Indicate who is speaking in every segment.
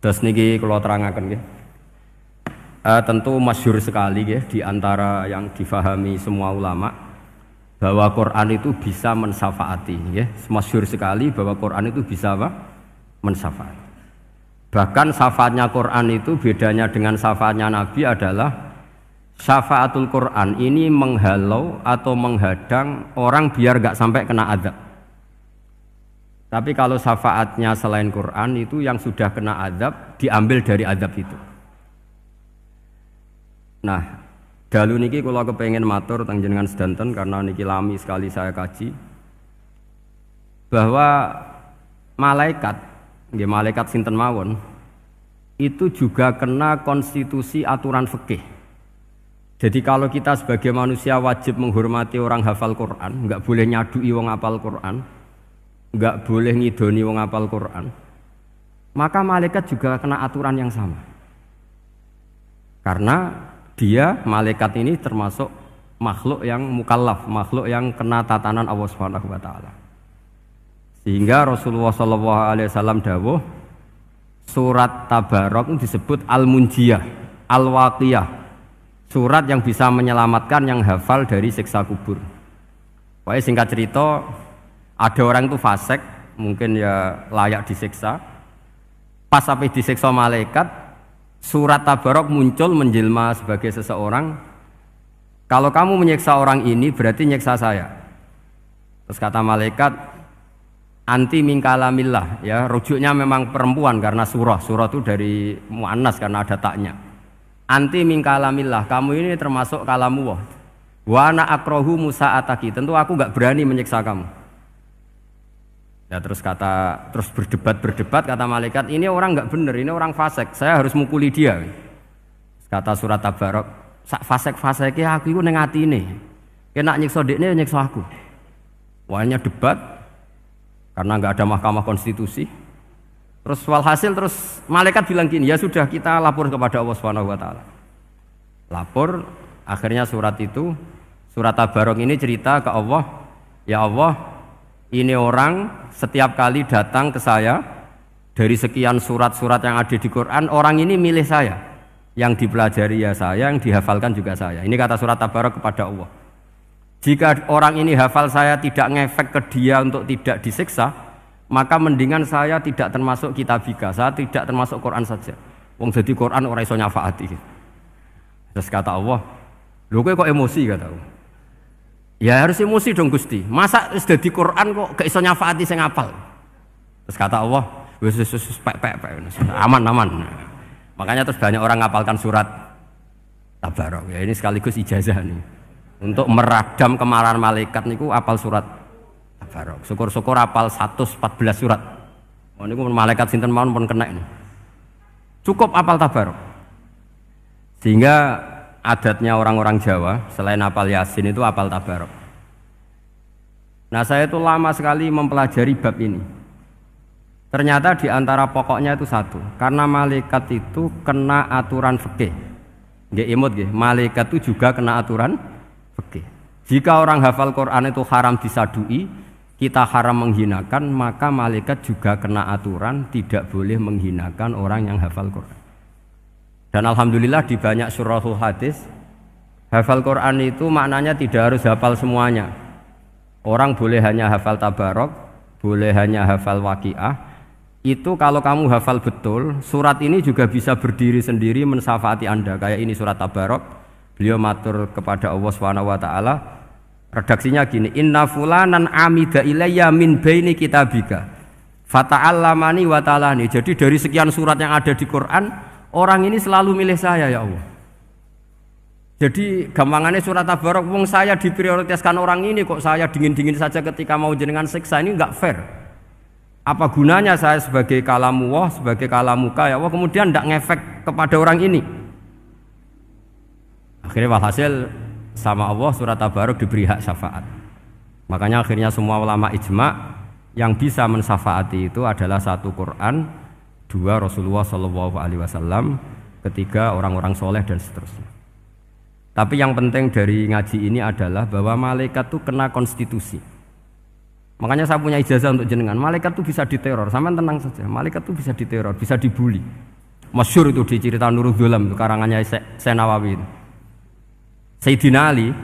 Speaker 1: Terus niki kula terangaken nggih. Tentu masyhur sekali ya di antara yang difahami semua ulama bahwa Quran itu bisa mensyafaati ya. Masyhur sekali bahwa Quran itu bisa apa? Mensyafaati. Bahkan syafaatnya Quran itu bedanya dengan syafaatnya Nabi adalah syafaatul Quran ini menghalau atau menghadang orang biar gak sampai kena azab. Tapi kalau syafaatnya selain Quran itu yang sudah kena azab diambil dari azab itu. Nah, dalu niki kula kepengin matur teng jenengan sedanten karena niki lami sekali saya kaji bahwa malaikat, nggih malaikat sinten mawon itu juga kena konstitusi aturan fikih. Jadi kalau kita sebagai manusia wajib menghormati orang hafal Quran, enggak boleh nyadui wong hafal Quran, enggak boleh ngidoni wong hafal Quran, maka malaikat juga kena aturan yang sama. Karena dia, malaikat ini termasuk makhluk yang mukallaf, makhluk yang kena tatanan Allah Subhanahu wa taala. Sehingga Rasulullah sallallahu alaihi wasallam dawuh surat Tabarok disebut Al-Munjiyah, Al-Waqiyah. Surat yang bisa menyelamatkan yang hafal dari siksa kubur. Pokoknya singkat cerita, ada orang itu fasik, mungkin ya layak disiksa. Pas sampai disiksa malaikat, surat Tabarok muncul menjelma sebagai seseorang. Kalau kamu menyiksa orang ini berarti nyiksa saya. Terus kata malaikat, anti min kalamillah, ya rujuknya memang perempuan karena surah itu dari muannas karena ada taknya. Anti min kalamillah, kamu ini termasuk kalamullah. Wa ana akrahu musa'ataki, tentu aku enggak berani menyiksa kamu. Ya terus berdebat kata malaikat, ini orang enggak benar, ini orang fasik, saya harus mukuli dia. Kata surat Tabarok, sak fasik-fasiknya aku iku ning atine. Kena nyiksa dekne nyiksa aku. Wahnya debat karena enggak ada mahkamah konstitusi. Terus walhasil terus malaikat bilang gini, ya sudah kita lapor kepada Allah Subhanahu wa taala. Lapor, akhirnya surat Tabarok ini cerita ke Allah, ya Allah, ini orang setiap kali datang ke saya dari sekian surat-surat yang ada di Quran, orang ini milih saya. Yang dipelajari ya saya, yang dihafalkan juga saya. Ini kata surat Tabarok kepada Allah. Jika orang ini hafal saya tidak ngefek ke dia untuk tidak disiksa, maka mendingan saya tidak termasuk kitabika, saya tidak termasuk Quran saja. Wong jadi Quran ora iso nyafaati. Terus kata Allah, lho kowe kok emosi kata Allah. Ya harus emosi dong Gusti. Masa wis dadi Quran kok gak iso nyafaati sing hafal. Terus kata Allah, wis pek aman. Makanya terus banyak orang ngapalkan surat Tabarok. Ya ini sekaligus ijazah nih. Untuk meradam kemarahan malaikat niku apal surat Tabarok. Syukur-syukur apal 114 surat. Oh niku malaikat sinten mawon pun kena ini. Cukup apal Tabarok. Sehingga adatnya orang-orang Jawa selain apal Yasin itu apal Tabarok. Nah saya itu lama sekali mempelajari bab ini. Ternyata di antara pokoknya itu satu, karena malaikat itu kena aturan fikih. Nggih imut nggih, malaikat itu juga kena aturan fikih. Jika orang hafal Quran itu haram disadui, kita haram menghinakan, maka malaikat juga kena aturan tidak boleh menghinakan orang yang hafal Quran. Dan alhamdulillah di banyak surahul hadis hafal Quran itu maknanya tidak harus hafal semuanya. Orang boleh hanya hafal Tabarok, boleh hanya hafal Waqiah. Itu kalau kamu hafal betul, surat ini juga bisa berdiri sendiri mensyafaati Anda. Kayak ini surat Tabarok, beliau matur kepada Allah Subhanahu wa taala. Redaksinya gini, inna fulanan amida ilayya min baini kitabika fata'allamani wa ta'alani. Jadi dari sekian surat yang ada di Quran, orang ini selalu milih saya ya Allah. Jadi gampangannya surat Tabarok, wong saya diprioritaskan orang ini kok saya dingin-dingin saja ketika mau jenengan siksa, ini enggak fair. Apa gunanya saya sebagai kalamullah, sebagai kalamuka ya Allah, kemudian tidak ngefek kepada orang ini. Akhirnya walhasil sama Allah surat Tabarok diberi hak syafaat. Makanya akhirnya semua ulama ijma yang bisa mensyafaati itu adalah satu Quran, dua Rasulullah SAW, ketiga orang-orang soleh dan seterusnya. Tapi yang penting dari ngaji ini adalah bahwa malaikat itu kena konstitusi. Makanya saya punya ijazah untuk jenengan. Malaikat itu bisa diteror, sampean tenang saja. Malaikat itu bisa diteror, bisa dibully. Masyhur itu di cerita Nurul Dzolam itu karangannya Senawawi. Sayyidina Ali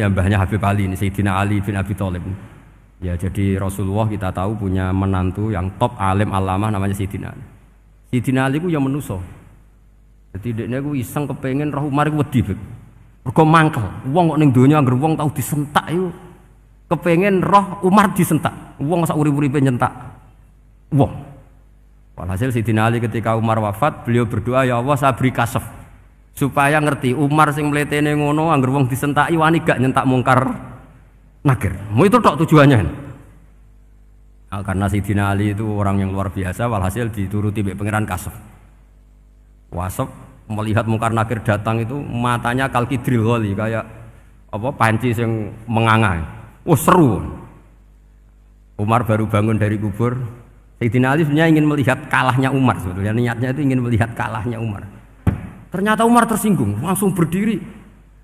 Speaker 1: yang mbahnya Habib Ali ini, Sayyidina Ali bin Abi Thalib. Ya, jadi Rasulullah kita tahu punya menantu yang top alim alamah namanya Sayyidina Ali. Sayyidina Ali ku yang menuso. Jadi dekne ku iseng kepengen roh Umar ku wedi. Mergo mangkel. Wong kok ning donya anggere wong tau disentak iku kepengen roh Umar disentak. Wong sak urip-uripe nyentak wong. Walhasil Sayyidina Ali ketika Umar wafat, beliau berdoa, ya Allah saya beri kasaf supaya ngerti Umar sing mletene ngono anggere wong disentaki wani gak nyentak mungkar nakir. Mau itu tok tujuannya. Nah, karena Sayyidina Ali itu orang yang luar biasa, walhasil dituruti mbek pangeran kasaf. Wasaf melihat mungkar nakir datang itu matanya kalkidril ghali kayak apa panci yang menganga. Oh seru. Umar baru bangun dari kubur. Sayyidina Ali sebenarnya ingin melihat kalahnya Umar sebetulnya. Niatnya itu ingin melihat kalahnya Umar. Ternyata Umar tersinggung, langsung berdiri.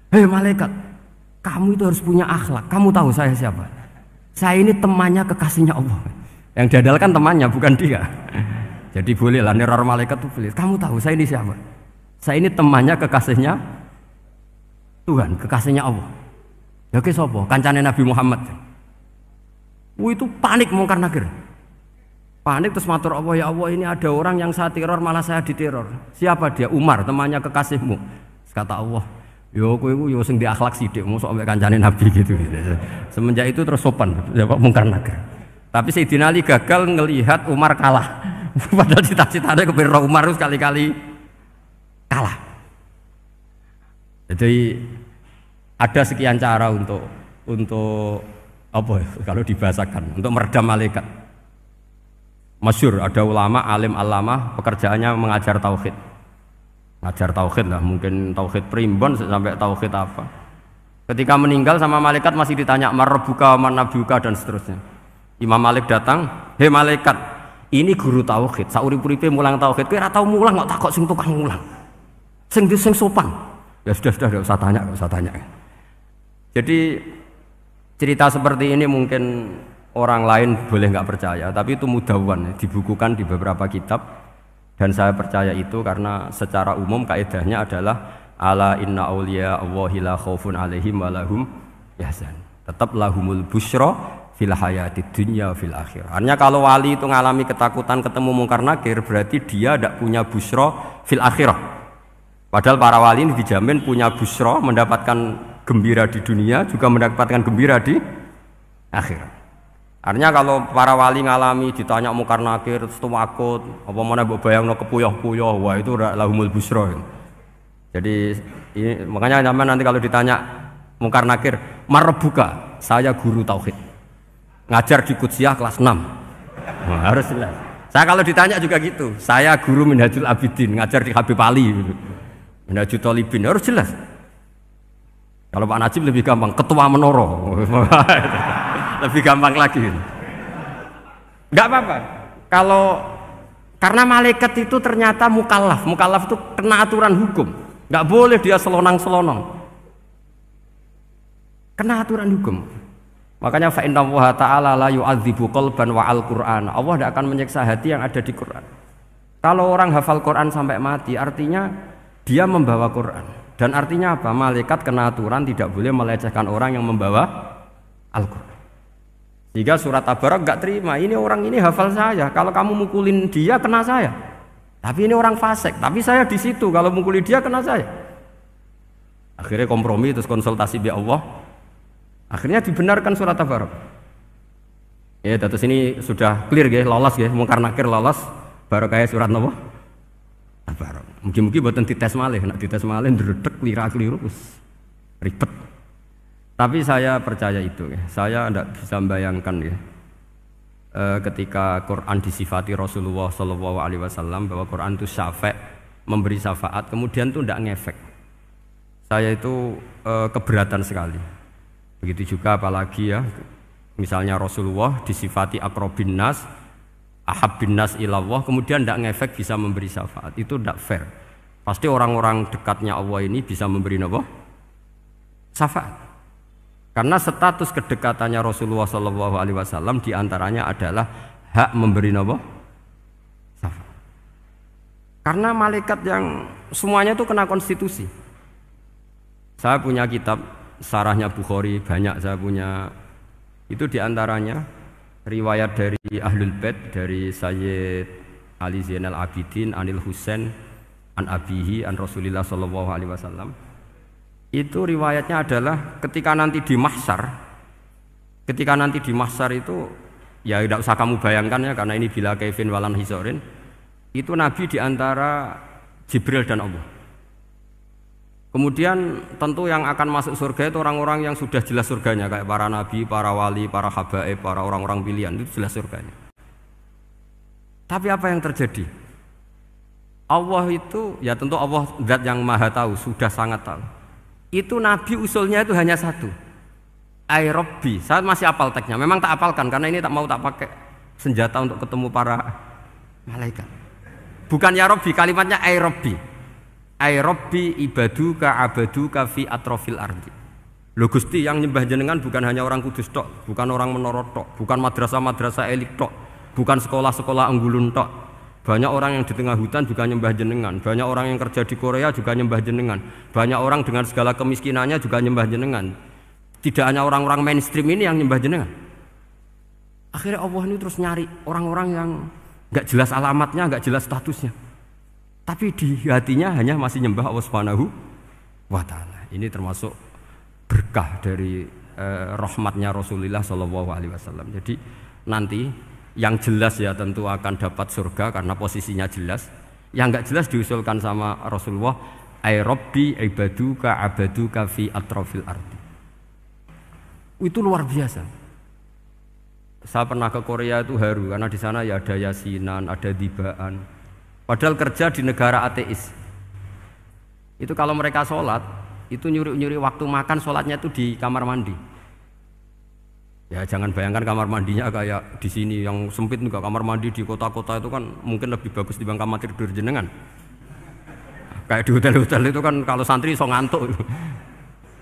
Speaker 1: Hei malaikat, kamu itu harus punya akhlak. Kamu tahu saya siapa? Saya ini temannya kekasihnya Allah. Yang diandalkan temannya bukan dia. Jadi bolehlah neror malaikat itu boleh. Kamu tahu saya ini siapa? Saya ini temannya kekasihnya Tuhan, kekasihnya Allah. Ya ke sapa? Kancane Nabi Muhammad. Itu panik mungkar nakir. Panik terus matur Allah, ya Allah ini ada orang yang saya teror malah saya diteror. Siapa dia? Umar, temannya kekasihmu. Kata Allah, yo kowe iku yo sing diakhlak sithik mosok ambek kancane Nabi gitu. Semenjak itu terus sopan jawab mungkar nakir. Tapi Sayyidina Ali gagal ngelihat Umar kalah. Padahal cita-citanya kepengin Umar terus kali-kali kalah. Jadi ada sekian cara untuk apa ya, kalau dibahasakan untuk meredam malaikat. Masyhur ada ulama alim alamah pekerjaannya mengajar tauhid. Ngajar tauhid lah, mungkin tauhid primbon sampai tauhid apa. Ketika meninggal sama malaikat masih ditanya marbuka, manabuka dan seterusnya. Imam Malik datang, "Hei malaikat, ini guru tauhid, saurip-uripe mulang tauhid. Kowe ora tau mulang kok takok sing tukang mulang. Sing sopan." Ya sudah enggak usah tanya. Jadi cerita seperti ini mungkin orang lain boleh nggak percaya, tapi itu mudawwan, dibukukan di beberapa kitab, dan saya percaya itu karena secara umum kaidahnya adalah ala inna auliya Allahi la khaufun alaihim wa lahum yahzan. Tetap lahumul busyra fil hayatid dunya fil akhirah. Artinya kalau wali itu ngalami ketakutan ketemu mungkar nakir, berarti dia tidak punya busyra fil akhirah. Padahal para wali ini dijamin punya busyra, mendapatkan gembira di dunia, juga mendapatkan gembira di akhirat. Artinya kalau para wali ngalami ditanya mungkar nakir terus takut, apa mana mbok bayangno kepuyah-puyah, wah itu lahumul busyra. Jadi ini, makanya zaman nanti kalau ditanya mungkar nakir, marbuka, saya guru tauhid. Ngajar di Qudsiyah kelas 6. Nah, harus jelas. Saya kalau ditanya juga gitu, saya guru Minhajul Abidin, ngajar di Habib Ali. Minhajul Thalibin, harus jelas. Kalau Pak Najib lebih gampang, ketua menoro. Lebih gampang lagi. Enggak apa-apa. Kalau karena malaikat itu ternyata mukallaf. Mukallaf itu kena aturan hukum. Enggak boleh dia selonang-selonong. Kena aturan hukum. Makanya fa inna Allah ta'ala la yu'adzibu qalban wa al-Qur'an. Allah tidak akan menyiksa hati yang ada di Quran. Kalau orang hafal Quran sampai mati, artinya dia membawa Quran. Dan artinya apa? Malaikat kena aturan tidak boleh melecehkan orang yang membawa Al-Quran. Sehingga surat Tabarak enggak terima, ini orang ini hafal saya, kalau kamu mukulin dia kena saya. Tapi ini orang fasik, tapi saya di situ, kalau mukuli dia kena saya. Akhirnya kompromi terus konsultasi bi Allah. Akhirnya dibenarkan surat Tabarak. Ya, terus ini sudah clear ya, lolos ya, mungkar nakir lolos, baru kayak surat apa? Tabarak. Mungkin-mungkin buatan dites malih, nak dites malih ndredeg klira-kliru ribet. Tapi saya percaya itu ya. Saya tidak bisa membayangkan ya. Ketika Quran disifati Rasulullah SAW bahwa Quran itu syafa', memberi syafaat, kemudian itu tidak ngefek. Saya itu keberatan sekali. Begitu juga apalagi ya, misalnya Rasulullah disifati aqrabin nas, ahabbin nas ilallah, kemudian tidak ngefek bisa memberi syafaat, itu tidak fair. Pasti orang-orang dekatnya Allah ini bisa memberi apa? Syafaat. Karena status kedekatannya Rasulullah SAW diantaranya adalah hak memberi apa? Syafaat. Karena malaikat yang semuanya itu kena konstitusi. Saya punya kitab Syarahnya Bukhari banyak saya punya. Itu diantaranya riwayat dari Ahlul Bait dari Sayyid Ali Zainal Abidin Anil Husain an Abihi an Rasulillah sallallahu alaihi wasallam. Itu riwayatnya adalah ketika nanti di mahsyar itu ya tidak usah kamu bayangkan ya karena ini bila kaifin walan hisorin. Itu Nabi diantara Jibril dan Allah. Kemudian tentu yang akan masuk surga itu orang-orang yang sudah jelas surganya kayak para nabi, para wali, para habaib, para orang-orang pilihan itu jelas surganya. Tapi apa yang terjadi? Allah itu ya tentu Allah zat yang maha tahu, sudah sangat tahu. Itu Nabi usulnya itu hanya satu. Ai Rabbi. Saya masih hafal teksnya. Memang tak hafalkan karena ini tak mau tak pakai senjata untuk ketemu para malaikat. Bukan ya Rabbi, kalimatnya ai Rabbi. Ai Rabbi ibaduka abaduka fi atrofil ardi. Lho Gusti yang nyembah jenengan bukan hanya orang kudus tok, bukan orang menoro tok, bukan madrasah-madrasah elit tok, bukan sekolah-sekolah anggulun tok. Banyak orang yang di tengah hutan juga nyembah jenengan, banyak orang yang kerja di Korea juga nyembah jenengan, banyak orang dengan segala kemiskinannya juga nyembah jenengan. Tidak hanya orang-orang mainstream ini yang nyembah jenengan. Akhirnya Allah ini terus nyari orang-orang yang nggak jelas alamatnya, nggak jelas statusnya. Tapi di hatinya hanya masih nyembah Allah Subhanahu wa taala. Ini termasuk berkah dari rahmatnya Rasulullah sallallahu alaihi wasallam. Jadi nanti yang jelas ya tentu akan dapat surga karena posisinya jelas. Yang enggak jelas diusulkan sama Rasulullah, ai Rabbi ibaduka abaduka fi atrofil ardi. Itu luar biasa. Saya pernah ke Korea itu haru karena di sana ya ada yasinan, ada dibaan. Padahal kerja di negara ateis. Itu kalau mereka sholat, itu nyuri-nyuri waktu makan sholatnya itu di kamar mandi. Ya jangan bayangkan kamar mandinya kayak di sini yang sempit juga. Kamar mandi di kota-kota itu kan mungkin lebih bagus dibanding kamar tidur jenengan. Kayak di hotel-hotel itu kan kalau santri so ngantuk.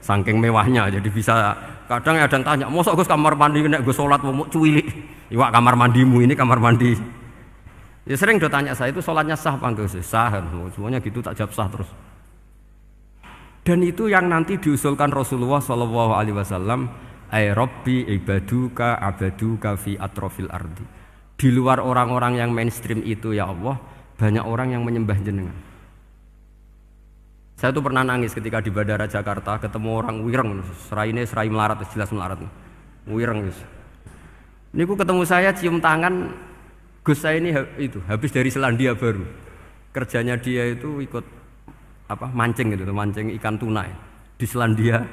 Speaker 1: Saking mewahnya, jadi bisa kadang ada yang tanya, mosok Gus kamar mandi nek gue sholat mau cuwilik. Iwak kamar mandimu ini kamar mandi. Ya sering do tanya saya itu sholatnya sah apa enggak sih? Sah, semuanya gitu tak jawab sah terus. Dan itu yang nanti diusulkan Rasulullah Shallallahu Alaihi Wasallam, ai Rabbi ibaduka abaduka fi atrofil ardi. Di luar orang-orang yang mainstream itu ya Allah, banyak orang yang menyembah jenengan. Saya tuh pernah nangis ketika di Bandara Jakarta ketemu orang wireng, serai melarat, jelas melarat, wireng guys. Ini ketemu saya cium tangan. Gus saya ini itu habis dari Selandia Baru. Kerjanya dia itu ikut mancing gitu, mancing ikan tuna di Selandia.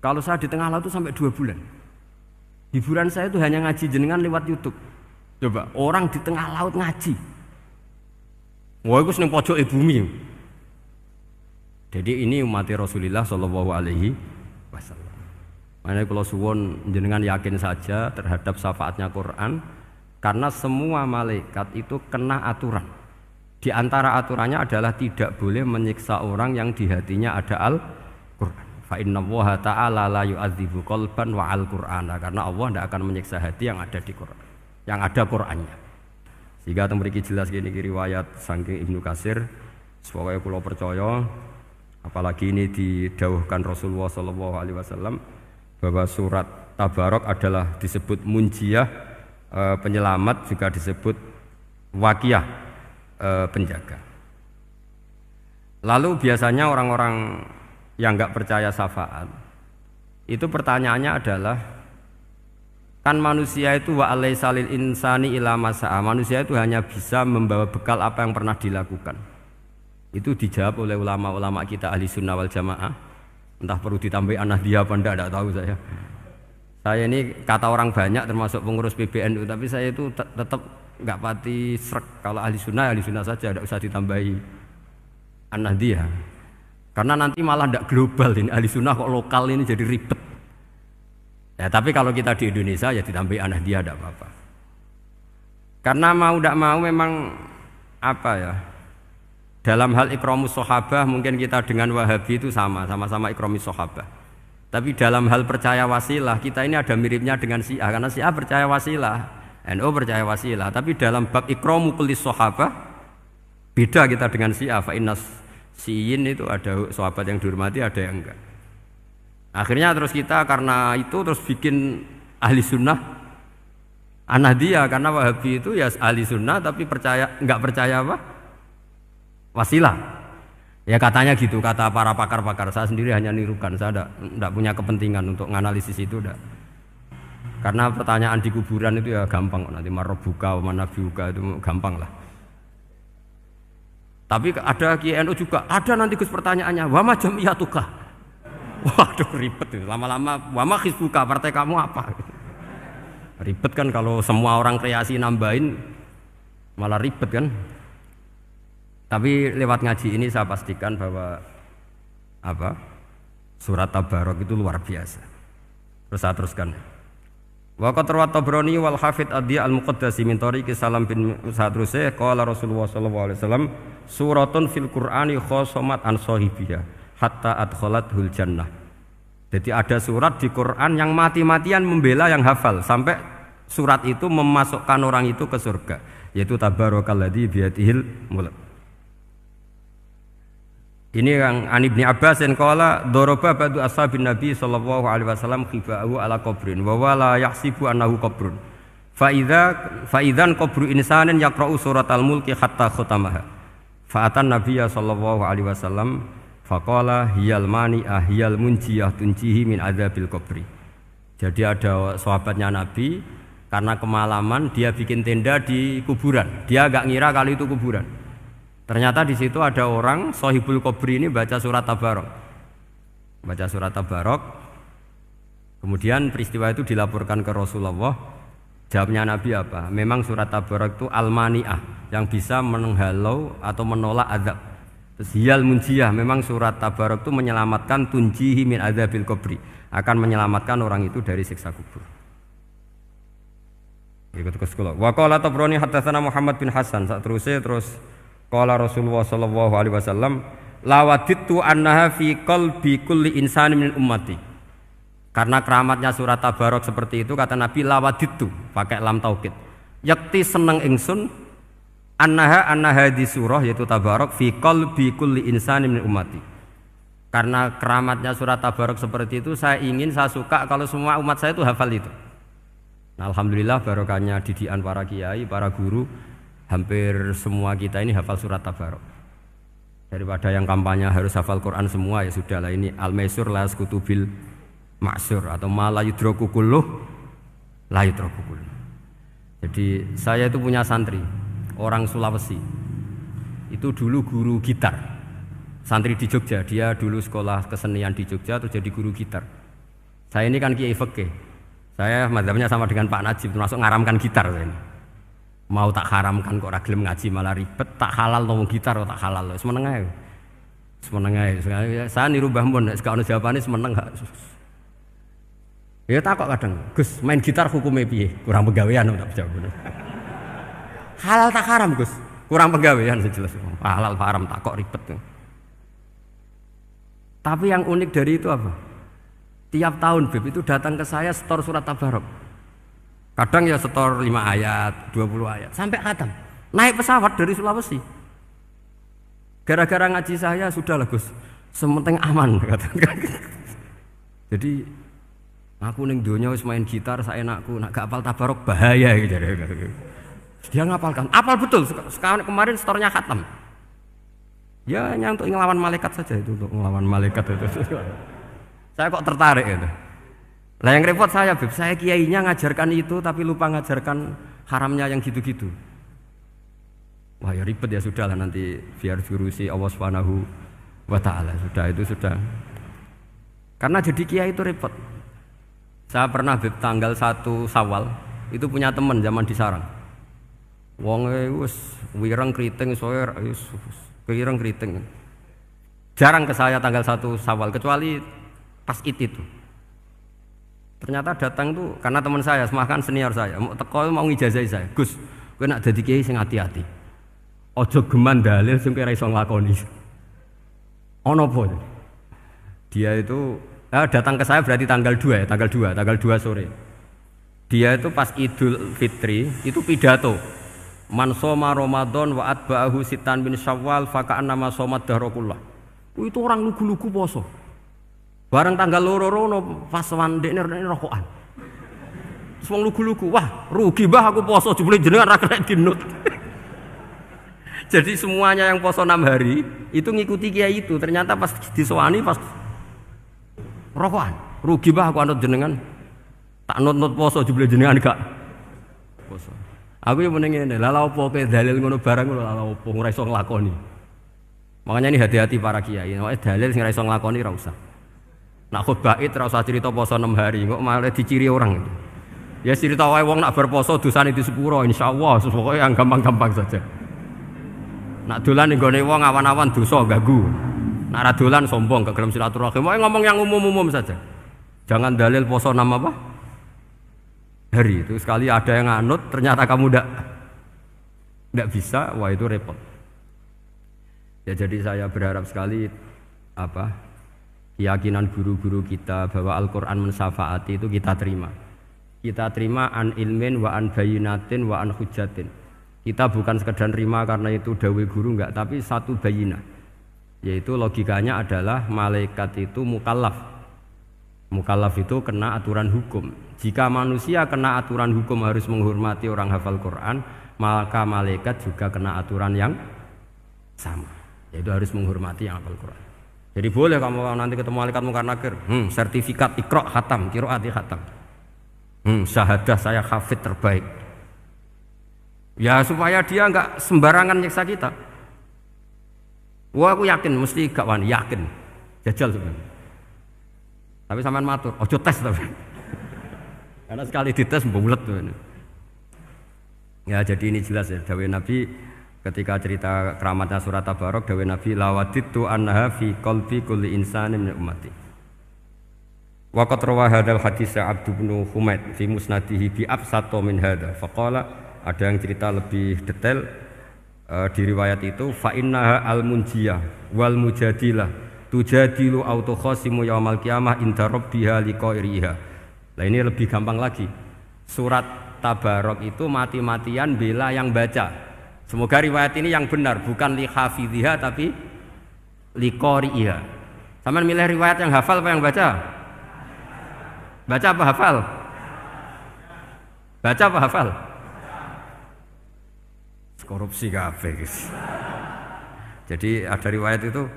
Speaker 1: Kalau saya di tengah laut itu sampai 2 bulan. Hiburan saya itu hanya ngaji jenengan lewat YouTube. Coba orang di tengah laut ngaji. Wah itu seneng pojok bumi. Jadi ini umat Rasulullah Shallallahu Alaihi Wasallam. Makanya kalau suwon jenengan yakin saja terhadap syafaatnya Quran. Karena semua malaikat itu kena aturan. Di antara aturannya adalah tidak boleh menyiksa orang yang di hatinya ada Al-Quran. Fa innallaha ta'ala la yu'adzibu qalban wa al-Qur'ana. Karena Allah tidak akan menyiksa hati yang ada di Quran, yang ada Qurannya. Sehingga memiliki jelas gini riwayat saking Ibnu Katsir. Semoga kula percaya, apalagi ini didhawuhkan Rasulullah SAW bahwa surat Tabarok adalah disebut munjiyah. Penyelamat juga disebut wakiyah, penjaga. Lalu biasanya orang-orang yang enggak percaya syafaat itu pertanyaannya adalah kan manusia itu wa alaisa lil insani ila masa'a. Manusia itu hanya bisa membawa bekal apa yang pernah dilakukan. Itu dijawab oleh ulama-ulama kita ahli sunnah wal jamaah. Entah perlu ditambah anah-dia apa enggak tahu saya. Saya ini kata orang banyak termasuk pengurus PBNU, tapi saya itu tetap nggak pati srek. Kalau ahli sunnah saja, tidak usah ditambahi an-nahdiyah. Karena nanti malah tidak global ini ahli sunnah kok lokal ini jadi ribet. Ya tapi kalau kita di Indonesia ya ditambahi an-nahdiyah tidak apa-apa. Karena mau tidak mau memang dalam hal ikramus sahabah mungkin kita dengan Wahabi itu sama-sama ikramus sahabah. Tapi dalam hal percaya wasilah kita ini ada miripnya dengan Syiah karena Syiah percaya wasilah, NU percaya wasilah. Tapi dalam bab ikramu kulli sahabah Beda kita dengan Syiah, fa innas Syiin itu ada sahabat yang dihormati, ada yang enggak. Akhirnya terus kita karena itu terus bikin ahli sunnah An-Nahdiyah, karena Wahabi itu ya ahli sunnah tapi enggak percaya apa? Wasilah. Ya katanya gitu, kata para pakar-pakar. Saya sendiri hanya nirukan, saya enggak punya kepentingan untuk menganalisis itu enggak. Karena pertanyaan di kuburan itu ya gampang, nanti marbuka, manabiuka itu gampang lah. Tapi ada KNU juga, ada nanti Gus pertanyaannya, wama jamiyatuka. Waduh ribet itu, lama-lama wama hizbuka, partai kamu apa? Ribet kan kalau semua orang kreasi nambahin, malah ribet kan. Tapi lewat ngaji ini saya pastikan bahwa surat Tabarok itu luar biasa. Terus saya teruskan. Wa qad rawat Tabrani wal Hafidz Ad-Diya al-Muqaddasi min tariqi Salam bin Sadrusih qala Rasulullah sallallahu alaihi wasallam suratun fil Qur'ani khosomat an sahibiha hatta adkhalathul jannah. Jadi ada surat di Quran yang mati-matian membela yang hafal sampai surat itu memasukkan orang itu ke surga, yaitu tabarakalladzi biyadihil mulk. Ini yang An Ibnu Abbas yang qala daraba ba'du ashabin Nabi sallallahu alaihi wasallam khiba'ahu ala qabrin wa wala yahsibu annahu qabrun. Fa idzan qabru insanin yaqra'u suratal mulki hatta khatamaha. Fa atan Nabiyya sallallahu alaihi wasallam faqala hiyal mani'ah hiyal munjiyah tunjihi min adzabil qabri. Jadi ada sahabatnya Nabi karena kemalaman dia bikin tenda di kuburan. Dia enggak ngira kalau itu kuburan. Ternyata di situ ada orang Sohibul Qabri ini baca surat Tabarok. Baca surat Tabarok. Kemudian peristiwa itu dilaporkan ke Rasulullah. Jawabnya Nabi apa? Memang surat Tabarok itu al-mani'ah, yang bisa menghalau atau menolak azab. Terus hiyal munjiyah, memang surat Tabarok itu menyelamatkan tunjihi min adzabil qabri, akan menyelamatkan orang itu dari siksa kubur. Ikut ke sekolah. Wa qala Tabrani haddatsana Muhammad bin Hasan. Terus qala Rasulullah sallallahu alaihi wasallam lawadittu annaha fi qalbi kulli insani min ummati. Karena keramatnya surat Tabarok seperti itu, kata Nabi lawadittu pakai lam taukid. Yakti seneng ingsun annaha di surah yaitu Tabarok fi qalbi kulli insani min ummati. Karena keramatnya surat Tabarok seperti itu, saya suka kalau semua umat saya itu hafal itu. Nah, alhamdulillah barokahnya didikan para kiai, para guru, hampir semua kita ini hafal surat Tabarok. Daripada yang kampanye harus hafal Quran semua, ya sudahlah, ini al-maisur la yasqutubil ma'sur atau ma la yudraku kulluh la yudraku kulluh. Jadi saya itu punya santri orang Sulawesi. Itu dulu guru gitar. Santri di Jogja, dia dulu sekolah kesenian di Jogja terus jadi guru gitar. Saya ini kan kiai fikih. Saya mazhabnya sama dengan Pak Najib, termasuk ngaramkan gitar saya ini. Mau tak haramkan kok ora gelem ngaji malah ribet, tak halal ngomong gitar kok tak halal. Semeneng ae. Semeneng ae. Saya niru Mbah Mun, nek ono jawabane semeneng gak. Ya takok kadang, Gus, main gitar hukumnya piye? Kurang penggawean tak jawab. Halal tak haram, Gus? Kurang penggawean sejelas. Halal haram tak kok ribet. Tapi yang unik dari itu apa? Tiap tahun Beb itu datang ke saya setor surat Tabarok. Kadang ya setor 5 ayat, 20 ayat, sampai khatam. Naik pesawat dari Sulawesi. Gara-gara ngaji saya, sudahlah Gus, sementing aman. Jadi, aku ning donya wis main gitar, saya enakku, nak gak apal Tabarok bahaya. Gitu. Dia ngapalkan, apal betul, sekarang kemarin setornya khatam. Ya hanya untuk ngelawan malaikat saja itu, untuk ngelawan malaikat itu. Saya kok tertarik gitu. Lah yang repot saya, Beb, saya kiainya ngajarkan itu tapi lupa ngajarkan haramnya yang gitu-gitu. Wah ya ribet ya, sudahlah nanti biar diurusi Allah Subhanahu wa taala. Sudah itu sudah. Karena jadi kiai itu repot. Saya pernah Beb tanggal 1 Syawal itu punya teman zaman di Sarang. Wonge wis wireng kriting soe wis wireng kriting. Jarang ke saya tanggal 1 Syawal kecuali pas itu. Ternyata datang tuh karena teman saya, semakan senior saya, mau ngijazahi saya. Gus, kowe nak dadi kiai sing hati-hati. Aja geman dalil sing kowe ora iso nglakoni. Ono apa? Dia itu datang ke saya berarti tanggal 2 ya, tanggal 2 sore. Dia itu pas Idul Fitri itu pidato Man shoma Ramadan wa atba'ahu sitan min Syawal fa ka'annama shomad dahrakullah. Itu orang lugu-lugu poso. Bareng tanggal loro-loro pas wandekne rokokan. Wong lugu-lugu, wah rugi bah aku poso jebule jenengan ra kena dinut. Jadi semuanya yang poso 6 hari itu ngikuti kiai itu. Ternyata pas disowani pas rokokan. Rugi bah aku anut jenengan. Tak nut-nut poso jebule jenengan gak poso. Aku yang meneng ngene, lha opo kowe dalil ngono barang ngono lha opo ora iso nglakoni. Makanya ini hati-hati para kiai, nek dalil sing ora iso nglakoni ora usah. Nak khutbah Id ora usah cerita poso 6 hari, kok malah diciri orang. Ya cerita wae wong nak berposo dosane di sepuro insyaallah, pokoke yang gampang-gampang saja. Nak dolan ning gone wong awan-awan dosa ganggu. Nak ra dolan sombong gak gelem silaturahim. Wae ngomong yang umum-umum saja. Jangan dalil poso 6 apa? Hari itu sekali ada yang nganut ternyata kamu tidak bisa, wah itu repot. Ya jadi saya berharap sekali keyakinan guru-guru kita bahwa Al-Quran mensyafaati itu kita terima. Kita terima an ilmin wa an bayinatin wa an hujatin. Kita bukan sekedar terima karena itu dawai guru enggak, tapi satu bayinah. Yaitu logikanya adalah malaikat itu mukallaf. Mukallaf itu kena aturan hukum. Jika manusia kena aturan hukum harus menghormati orang hafal Quran, maka malaikat juga kena aturan yang sama, yaitu harus menghormati yang hafal Quran. Jadi boleh kamu nanti ketemu malaikat mungkar nakir, sertifikat Iqra khatam, qiraati khatam. Syahadah saya hafid terbaik. Ya supaya dia enggak sembarangan nyiksa kita. Wah aku yakin mesti gak wani, yakin. Jajal sebenarnya. Tapi sampean matur, ojo tes tapi. Karena sekali dites bulet tuh ini. Ya jadi ini jelas ya dawuh Nabi ketika cerita keramatnya surat Tabarok, dawuh Nabi lawaditu annaha fi qalbi kulli insanin min ummati. Wa qad rawa hadzal hadits Abd bin Humaid fi musnadihi bi absato min hadza. Faqala ada yang cerita lebih detail di riwayat itu fa innaha al munjiyah wal mujadilah tujadilu autokhosimu yaumal qiyamah inda rabbiha liqairiha. Nah ini lebih gampang lagi. Surat Tabarok itu mati-matian bela yang baca. Semoga riwayat ini yang benar, bukan li hafidhiha tapi liqairiha. Sama milih riwayat yang hafal apa yang baca? Baca apa hafal? Baca apa hafal? Korupsi kabeh guys. Jadi ada riwayat itu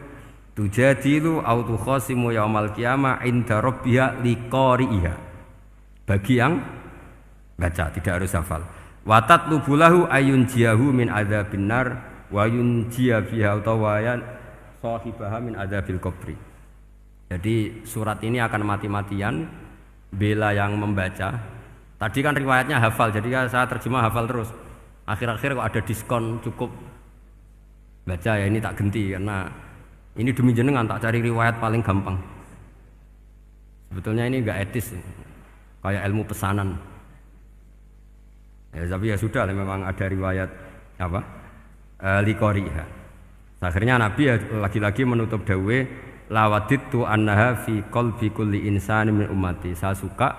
Speaker 1: tujadilu autokhosimu yaumal qiyamah inda rabbiha liqari'iha. Bagi yang baca tidak harus hafal. Wa tatlubulahu ayunjiyahu min adzabin nar wa yunjiya biha utawayan sahibaha min adzabil qabri. Jadi surat ini akan mati-matian bela yang membaca. Tadi kan riwayatnya hafal, jadi saya terjemah hafal terus. Akhir-akhir kok ada diskon cukup baca ya ini tak ganti karena ini demi jenengan tak cari riwayat paling gampang. Sebetulnya ini enggak etis, kayak ilmu pesanan. Ya, tapi ya sudah, memang ada riwayat apa? Liqariha. Akhirnya Nabi ya lagi-lagi menutup dawe lawaditu annaha fi qalbi kulli insani min ummati. Saya suka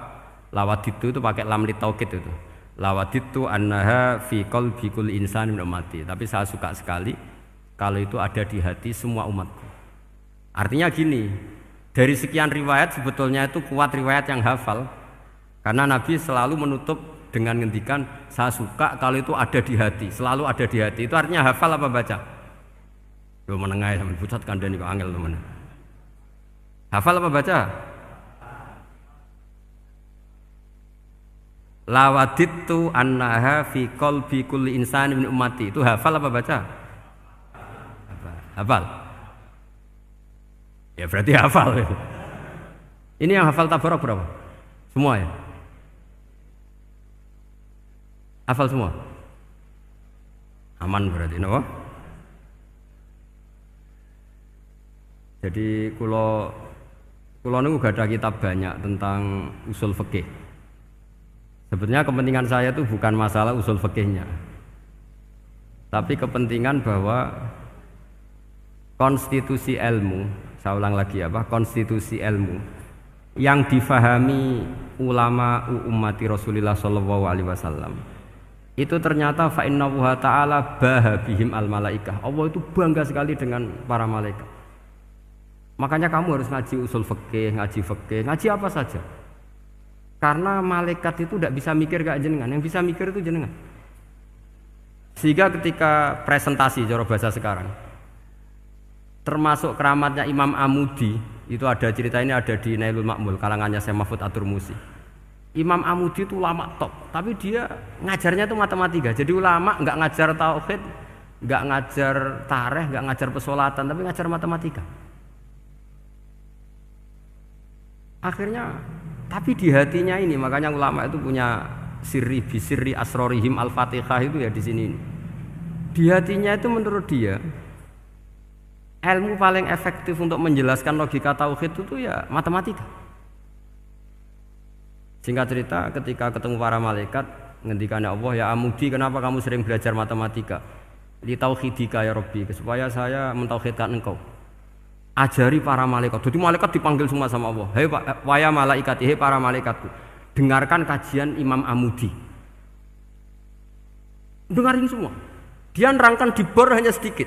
Speaker 1: lawaditu itu pakai lam li taukid itu. Lawaditu annaha fi qalbi kulli insani min ummati. Tapi saya suka sekali kalau itu ada di hati semua umatku. Artinya gini, dari sekian riwayat sebetulnya itu kuat riwayat yang hafal. Karena Nabi selalu menutup dengan ngendikan saya suka kalau itu ada di hati, selalu ada di hati. Itu artinya hafal apa baca? Yo menengai sampean pucat kandhani kok angel temen. Hafal apa baca? Lawaditu annaha fi qalbi kulli insani min ummati. Itu hafal apa baca? Hafal. Ya berarti hafal. Ini yang hafal Tabarok berapa? Semua ya? Hafal semua? Aman berarti, no? Jadi kulo niku gak ada kitab banyak tentang usul fikih. Sebetulnya kepentingan saya itu bukan masalah usul fikihnya, tapi kepentingan bahwa konstitusi ilmu, saya ulang lagi konstitusi ilmu yang difahami ulama ummati Rasulullah sallallahu alaihi wasallam itu ternyata fa innahu ta'ala bahabihim al malaikah. Allah itu bangga sekali dengan para malaikat. Makanya kamu harus ngaji usul fikih, ngaji apa saja. Karena malaikat itu tidak bisa mikir kayak jenengan, yang bisa mikir itu jenengan. Sehingga ketika presentasi cara bahasa sekarang, termasuk keramatnya Imam Amudi, itu ada cerita ini ada di Nailul Ma'mul kalangannya Syekh Mahfud At-Turmusi. Imam Amudi itu ulama top, tapi dia ngajarnya itu matematika. Jadi ulama nggak ngajar tauhid, nggak ngajar tarikh, nggak ngajar pesolatan, tapi ngajar matematika. Akhirnya, tapi di hatinya ini, makanya ulama itu punya bisirri asrorihim al-fatihah itu ya di sini. Di hatinya itu menurut dia, ilmu paling efektif untuk menjelaskan logika tauhid itu ya matematika. Singkat cerita, ketika ketemu para malaikat, ngendikannya Allah, ya Amudi, kenapa kamu sering belajar matematika? Li tauhidika ya Rabbi, supaya saya mentauhidkan engkau. Ajari para malaikat. Jadi malaikat dipanggil semua sama Allah. Hei waya malaikat, hei para malaikatku, dengarkan kajian Imam Amudi. Dengarin semua. Dia nerangkan di bor hanya sedikit.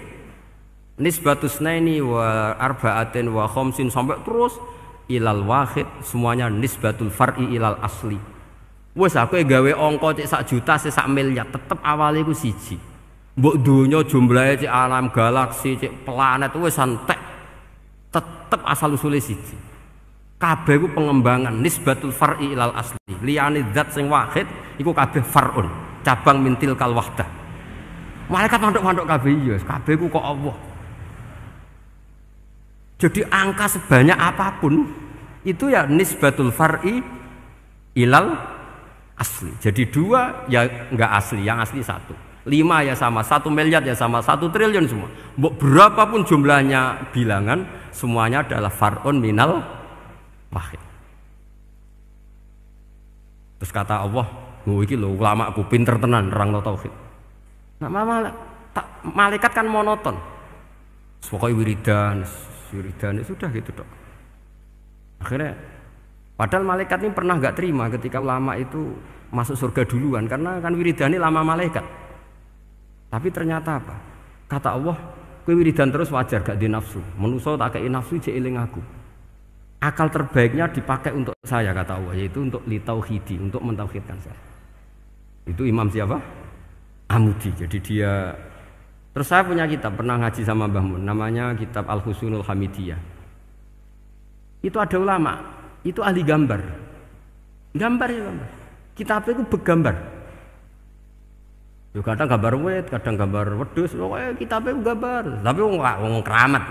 Speaker 1: Nisbatus naini wa arba'atin wa khamsin sampai terus ilal wahid, semuanya nisbatul far'i ilal asli. Wes aku gawe angka cek 1 juta cek 1 miliar, tetep awalnya ku siji. Mbok donya jumlahe cek alam galaksi cek planet wes santek, tetep asal usule siji. Kabeh ku pengembangan nisbatul far'i ilal asli. Liyane zat sing wahid iku kabeh far'un, cabang mintil kal wahdah. Malaikat manduk-manduk kabeh ya, kabeh ku kok Allah. Jadi angka sebanyak apapun itu ya nisbatul far'i ilal asli. Jadi 2 ya enggak asli, yang asli 1. 5 ya sama, 1 miliar ya sama, 1 triliun semua. Berapapun jumlahnya bilangan, semuanya adalah far'un minal wahid. Terus kata Allah, "Oh iki lho ulama aku pinter tenan nerangno tauhid." Nah, malaikat kan monoton. Pokoknya wiridan sudah gitu dok. Akhirnya padahal malaikat ini pernah nggak terima ketika ulama itu masuk surga duluan karena kan wiridan ini lama malaikat. Tapi ternyata apa? Kata Allah, kowe wiridan terus wajar gak di nafsu. Manusa tak kei nafsu jek eling aku. Akal terbaiknya dipakai untuk saya kata Allah, yaitu untuk litauhidi, untuk mentauhidkan saya. Itu imam siapa? Amudi. Jadi dia. Terus saya punya kitab, pernah ngaji sama Mbah Mun, namanya kitab Al-Husunul Hamidiyah. Itu ada ulama, itu ahli gambar. Gambar. Kitabnya itu bergambar. Yo kadang gambar wit, kadang gambar wedhus, pokoknya kitabnya gambar. Tapi wong keramat.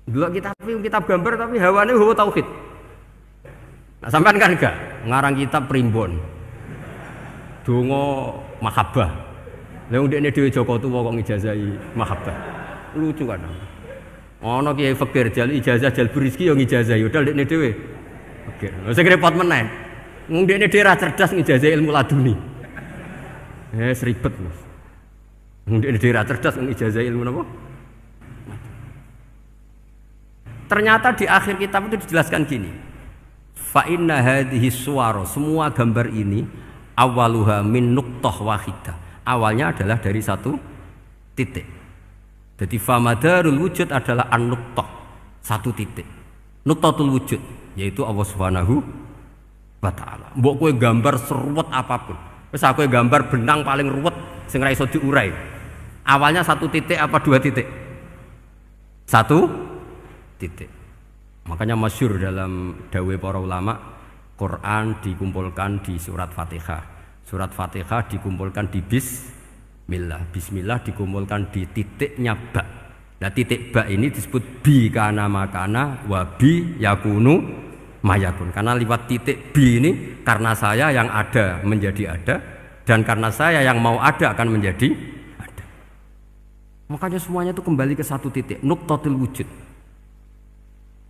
Speaker 1: Dulu kitab gambar tapi hawane hawa tauhid. Nah, sampean kan enggak ngarang kitab primbon. Donga mahabbah. Lah wong dekne dhewe Joko Tuwa kok ngijazahi mahabbah. Lucu kan. Ana Kiai Fakir jal ijazah jalbur rezeki yo ngijazahi padahal dekne dhewe. Oke, sing repot meneh. Wong dekne dhewe ra cerdas ngijazahi ilmu laduni. Ribet, Mas. Wong dekne dhewe ra cerdas ngijazahi ilmu napa? Ternyata di akhir kitab itu dijelaskan gini. Fa inna hadhihi suwara, semua gambar ini awaluha min nuqtah wahidah. Awalnya adalah dari 1 titik. Jadi famadarul wujud adalah an-nuqtah, 1 titik. Nuqtatul wujud yaitu Allah Subhanahu wa taala. Mbok kowe gambar seruwet apapun. Wis aku gambar benang paling ruwet sing ra iso diurai. Awalnya 1 titik apa 2 titik? 1 titik. Makanya masyhur dalam dawuh para ulama, Quran dikumpulkan di surat Fatihah. Surat Fatihah dikumpulkan di bismillah. Bismillah dikumpulkan di titiknya ba. Nah titik ba ini disebut bi kana makana wa bi yakunu mayakun. Karena lewat titik bi ini karena saya yang ada menjadi ada dan karena saya yang mau ada akan menjadi ada. Makanya semuanya itu kembali ke 1 titik, nuqtatul wujud.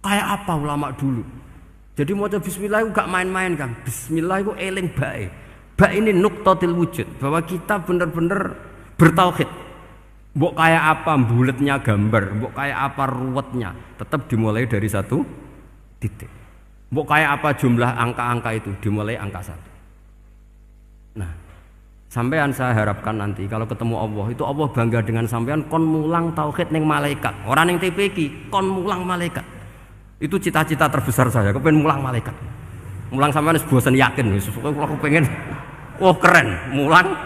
Speaker 1: Kayak apa ulama dulu? Jadi mau bismillah itu gak main-main kan. Bismillah itu eling bae. Ba ini nuqtatil wujud, bahwa kita benar-benar bertauhid. Mbok kayak apa buletnya gambar, mbok kayak apa ruwetnya, tetap dimulai dari 1 titik. Mbok kayak apa jumlah angka-angka itu, dimulai angka 1. Nah, Sampean saya harapkan nanti kalau ketemu Allah itu Allah bangga dengan sampean kon mulang tauhid ning malaikat. Orang ning TPQ kon mulang malaikat. Itu cita-cita terbesar saya, kepengen mulang malaikat. Mulang sampean wis bosen yakin wis aku pengen oh keren mulang.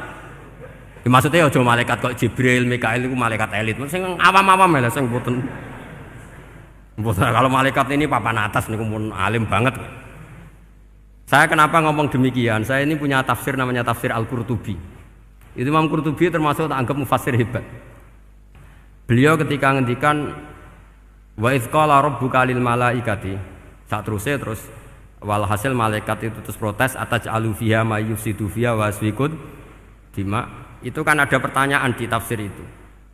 Speaker 1: Ya, maksudnya aja malaikat kok Jibril, Mikail itu malaikat elit. Sing awam-awam lho sing mboten. Mboten kalau malaikat ini papan atas niku pun alim banget. Saya kenapa ngomong demikian? Saya ini punya tafsir namanya tafsir Al-Qurtubi. Itu Imam Qurtubi termasuk tak anggap mufassir hebat. Beliau ketika ngendikan wa idz qala rabbuka lil malaikati, sak terus walhasil malaikat itu terus protes ataj'alu fiha may yufsidu fiha wa yasfikud dima. Itu kan ada pertanyaan di tafsir itu.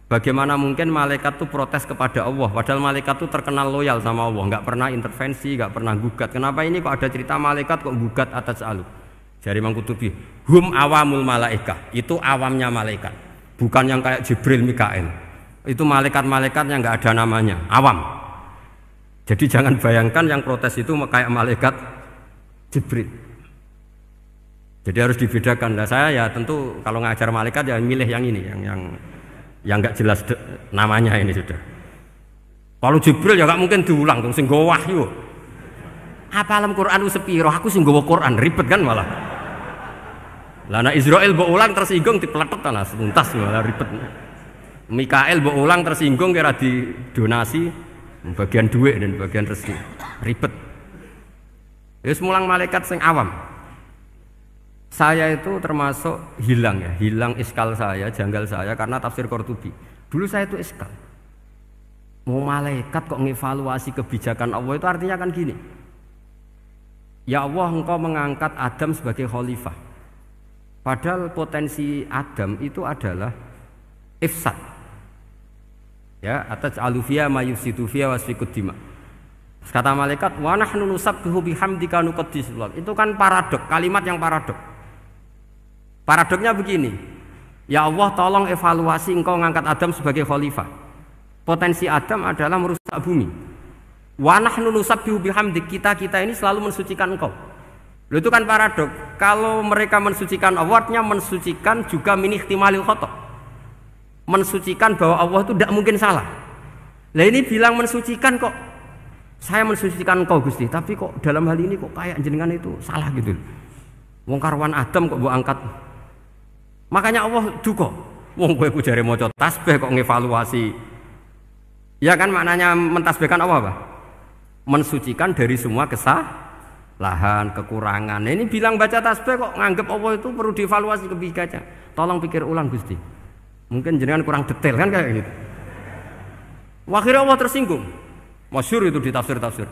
Speaker 1: Bagaimana mungkin malaikat itu protes kepada Allah padahal malaikat itu terkenal loyal sama Allah, nggak pernah intervensi, nggak pernah gugat. Kenapa ini kok ada cerita malaikat kok gugat atas alu? Jari Imam Qurtubi, hum awamul malaikah, itu awamnya malaikat, bukan yang kayak Jibril, Mikail. Itu malaikat-malaikat yang nggak ada namanya, awam. Jadi jangan bayangkan yang protes itu kayak malaikat Jibril. Jadi harus dibedakan. Nah, saya ya tentu kalau ngajar malaikat ya milih yang ini, yang nggak jelas namanya ini sudah. Kalau Jibril ya nggak mungkin diulang dong, sing nggawa wahyu. Apa alam Quran itu sepiro? Aku sing nggawa Quran ribet kan malah. Lah nek Israil mbok ulang tersinggung dipeletet lah tuntas malah ribet. Mikael mbok ulang tersinggung kira di donasi bagian duit dan bagian rezeki. Ribet. Wis mulang malaikat sing awam. Saya itu termasuk hilang iskal saya, janggal saya karena tafsir Qurtubi. Dulu saya itu iskal. Mau malaikat kok ngevaluasi kebijakan Allah itu artinya kan gini. Ya Allah, engkau mengangkat Adam sebagai khalifah. Padahal potensi Adam itu adalah ifsad. Ya, ataj'alu fiha may yufsidu fiha wa yasfikud dima. Kata malaikat, wa nahnu nusabbihu bihamdika nuqaddisu lak. Itu kan paradok, kalimat yang paradok. Paradoknya begini, ya Allah tolong evaluasi engkau ngangkat Adam sebagai khalifah. Potensi Adam adalah merusak bumi. Wa nahnu nusabbihu bihamdik, kita ini selalu mensucikan engkau. Loh, itu kan paradok. Kalau mereka mensucikan Allah, artinya mensucikan juga min ihtimalil khata'. Mensucikan bahwa Allah itu tidak mungkin salah. Lah ini bilang mensucikan kok saya mensucikan engkau Gusti, tapi kok dalam hal ini kok kayak jenengan itu salah gitu. Wong karwan Adam kok mbok angkat. Makanya Allah duka. Wong kowe ku jare maca tasbih kok ngevaluasi. Ya kan maknanya mentasbihkan Allah apa? Mensucikan dari semua kesalahan, kekurangan. Ini bilang baca tasbih kok nganggep Allah itu perlu dievaluasi kebijakannya. Tolong pikir ulang Gusti. Mungkin jenengan kurang detail kan kayak gitu. Akhirnya Allah tersinggung. Masyhur itu di tafsir-tafsir.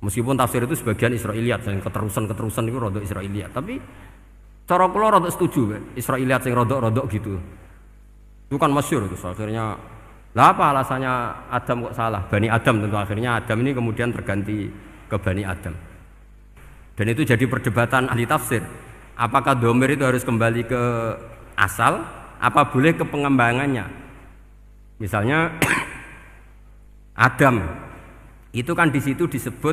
Speaker 1: Meskipun tafsir itu sebagian Israiliyat, yang keterusan itu rodok Israiliyat, tapi cara kula rodok setuju, Israiliyat sing rodok-rodok gitu. Itu kan masyhur itu. Akhirnya, lah apa alasannya Adam kok salah? Bani Adam tentu akhirnya Adam ini kemudian terganti ke Bani Adam. Dan itu jadi perdebatan ahli tafsir. Apakah domir itu harus kembali ke asal? Apa boleh ke pengembangannya? Misalnya Adam itu kan di situ disebut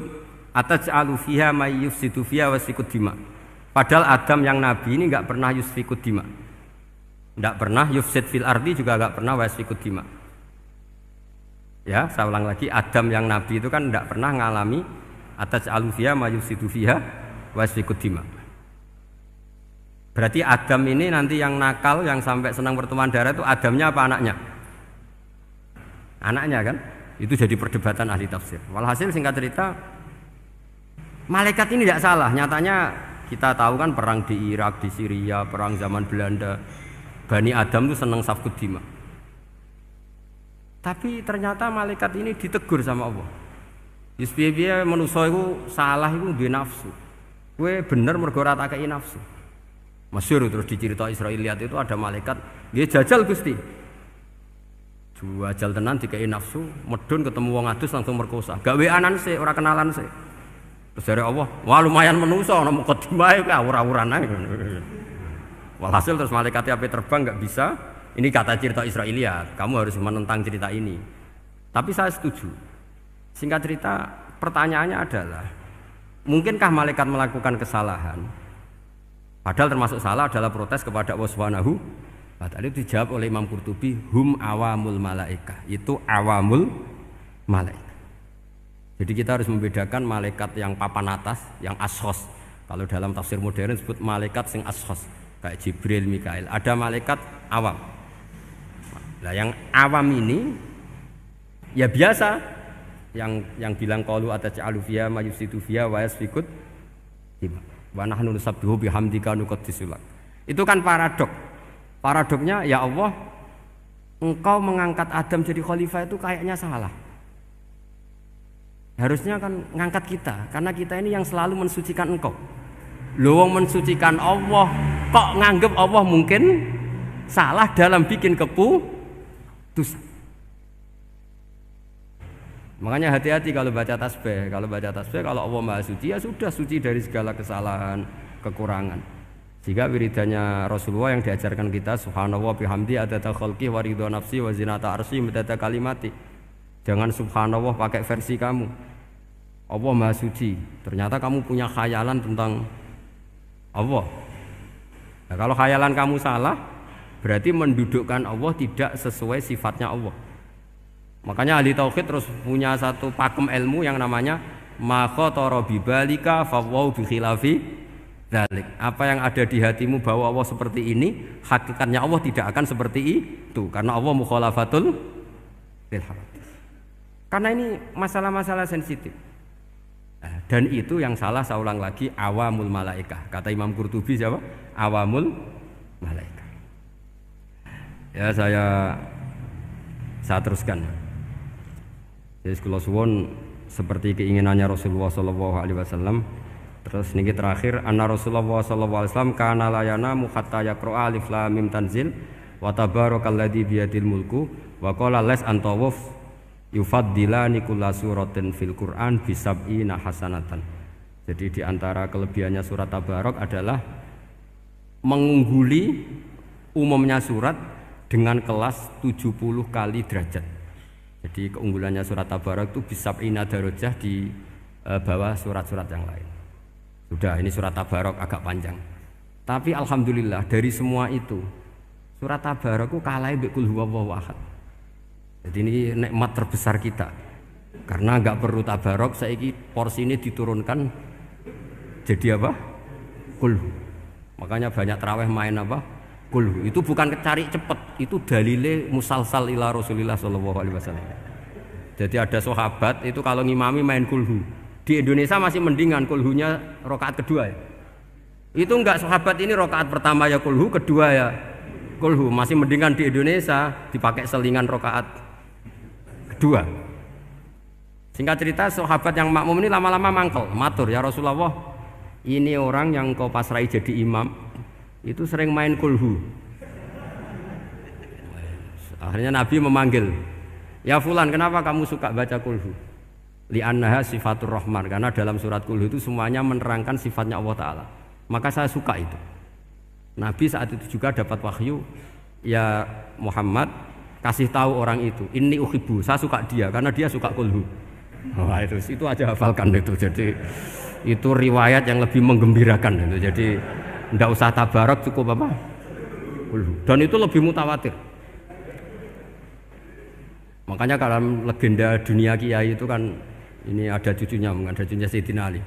Speaker 1: ataj'alu fiha may yufsidu fiha wa yasfikud dima. Padahal Adam yang nabi ini enggak pernah yusfikud dima. Enggak pernah yufsid fil ardi, juga enggak pernah wa yasfikud dima. Ya, saya ulang lagi, Adam yang nabi itu kan enggak pernah ngalami ataj'alu fiha may yufsidu fiha wa yasfikud dima. Berarti Adam ini nanti yang nakal, yang sampai senang pertumpahan darah itu Adamnya apa anaknya? Anaknya kan? Itu jadi perdebatan ahli tafsir. Walhasil singkat cerita, malaikat ini tidak salah. Nyatanya kita tahu kan perang di Irak, di Syria, perang zaman Belanda, Bani Adam itu senang safkud dima. Tapi ternyata malaikat ini ditegur sama Allah. Yusbiya manusia itu salah itu duwe nafsu. Kowe bener mergo ora takei nafsu. Masyhur terus dicerita Israiliyat itu ada malaikat, dia jajal Gusti. Jajal tenan dikei nafsu, medun ketemu wong adus langsung merkosa. Gak weanan sih, ora kenalan sih. Terus dari Allah, wah lumayan menusa ana mukadimah ae ora-uran ae. Walhasil terus malaikat ape terbang enggak bisa. Ini kata cerita Israiliyat, kamu harus menentang cerita ini. Tapi saya setuju. Singkat cerita, pertanyaannya adalah, mungkinkah malaikat melakukan kesalahan? Padahal termasuk salah adalah protes kepada Allah Subhanahu wa ta'ala. Itu dijawab oleh Imam Qurtubi, hum awamul malaikah. Itu awamul malaikat. Jadi kita harus membedakan malaikat yang papan atas, yang ashos. Kalau dalam tafsir modern disebut malaikat sing ashos, kayak Jibril, Mikail. Ada malaikat awam. Nah, yang awam ini ya biasa, yang bilang qalu ataj'alu fiha may yufsidu fiha wa yasfikut dima wa nahnu nusabbihu bihamdika nuqaddisu lak. Itu kan paradok. Paradoknya ya Allah, engkau mengangkat Adam jadi khalifah itu kayaknya salah. Harusnya kan ngangkat kita, karena kita ini yang selalu mensucikan engkau. Lho wong mensucikan Allah, kok nganggep Allah mungkin salah dalam bikin keputusan. Makanya hati-hati kalau baca tasbih. Kalau baca tasbih, kalau Allah Maha Suci, ya sudah suci dari segala kesalahan, kekurangan. Jika wiridannya Rasulullah yang diajarkan kita, subhanallah bihamdi adada khalqi wa ridha nafsi wa zinata arsy midada kalimati. Jangan subhanallah pakai versi kamu. Allah Maha Suci. Ternyata kamu punya khayalan tentang Allah. Nah, kalau khayalan kamu salah, berarti mendudukkan Allah tidak sesuai sifatnya Allah. Makanya ahli tauhid terus punya satu pakem ilmu yang namanya ma khatara bi balika fa wa bi khilafi dzalik. Apa yang ada di hatimu bahwa Allah seperti ini, hakikatnya Allah tidak akan seperti itu, karena Allah mukhalafatul lil hawadits. Karena ini masalah-masalah sensitif. Dan itu yang salah, saya ulang lagi, awamul malaikah. Kata Imam Qurtubi siapa? Awamul malaikah. Ya saya teruskan. Jadi kula suwun seperti keinginannya Rasulullah sallallahu alaihi wasallam. Terus niki terakhir, anna Rasulullah sallallahu alaihi wasallam kana la yanamu hatta yaqra alif lam mim tanzil wa tabarakalladzi biyadil mulku wa qala las antawuf yufaddilani kulla suratin fil Qur'an bisab'ina hasanatan. Jadi di antara kelebihannya surat Tabarok adalah mengungguli umumnya surat dengan kelas 70 kali derajat. Jadi keunggulannya surat Tabarok itu bisab'ina darajah di bawah surat-surat yang lain. Sudah, ini surat Tabarok agak panjang. Tapi alhamdulillah dari semua itu surat Tabarok itu kalah mbek qul huwallahu ahad. Jadi ini nikmat terbesar kita, karena nggak perlu tabarok, saiki porsi ini diturunkan jadi apa? Kulhu. Makanya banyak tarawih main apa? Kulhu. Itu bukan cari cepet, itu dalile musalsal ila Rasulillah sallallahu alaihi wasallam. Jadi ada sahabat itu kalau ngimami main kulhu. Di Indonesia masih mendingan kulhunya rakaat kedua ya. Itu enggak, sahabat ini rakaat pertama ya kulhu, kedua ya kulhu. Masih mendingan di Indonesia dipakai selingan rakaat kedua. Singkat cerita, sahabat yang makmum ini lama-lama mangkel, matur, ya Rasulullah, ini orang yang kau pasrai jadi imam itu sering main kulhu. Akhirnya Nabi memanggil, ya fulan, kenapa kamu suka baca kulhu? Li'annaha sifatur rahman, karena dalam surat kulhu itu semuanya menerangkan sifatnya Allah Ta'ala. Maka saya suka itu. Nabi saat itu juga dapat wahyu, ya Muhammad, kasih tahu orang itu, ini uhibbu, saya suka dia karena dia suka kulhu. Wah, itu aja hafalkan itu. Jadi itu riwayat yang lebih menggembirakan itu. Jadi tidak usah tabarok, cukup apa? Kulhu. Dan itu lebih mutawatir. Makanya dalam legenda dunia kiai itu kan ini ada cucunya Sayyidina Ali.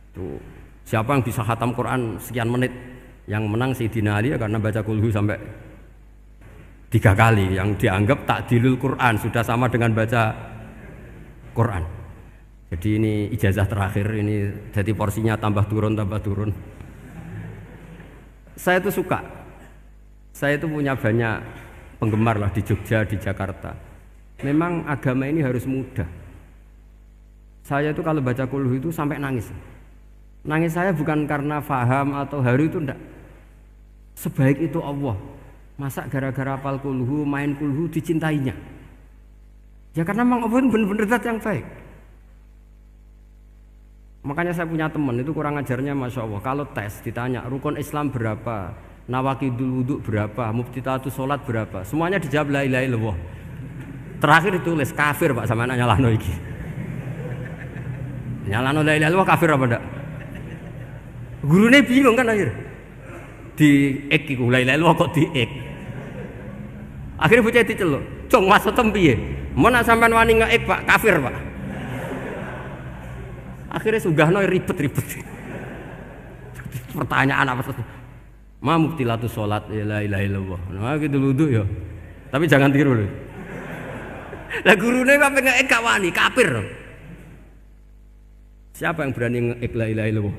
Speaker 1: Itu siapa yang bisa khatam Quran sekian menit, yang menang Sayyidina Ali ya, karena baca kulhu sampai 3 kali, yang dianggap takdilul Quran, sudah sama dengan baca Quran. Jadi ini ijazah terakhir, ini jadi porsinya tambah turun. Saya itu suka, saya itu punya banyak penggemar lah di Jogja, di Jakarta. Memang agama ini harus mudah. Saya itu kalau baca kulhu itu sampai nangis. Nangis saya bukan karena faham atau haru, itu enggak. Sebaik itu Allah, masa gara-gara hafal kulhu, main kulhu dicintainya? Ya karena memang Allah benar-benar zat yang baik. Makanya saya punya teman itu kurang ajarnya, masya Allah. Kalau tes ditanya rukun Islam berapa, nawakidul wudhu berapa, muftitatus sholat berapa, semuanya dijawab la ilaha illallah. Terakhir ditulis kafir Pak, sama anak nyalano iki. Nyalano la ilaha illallah kafir apa enggak? Gurunya bingung kan akhir. di ek iku la ilaha illallah kok di ek. Akhirnya bocah diceluk, "Cung, maksudem piye? Mun nek sampean wani ngeek, Pak, kafir, Pak." Akhirnya sugahno ribet-ribet. Pertanyaan apa saja? Ma mubtilatu sholat la ilaha illallah. Nah gitu wudu ya. Tapi jangan tiru lho. Lah gurune kok ngeek gak wani, kafir. Siapa yang berani ngeek la ilaha illallah?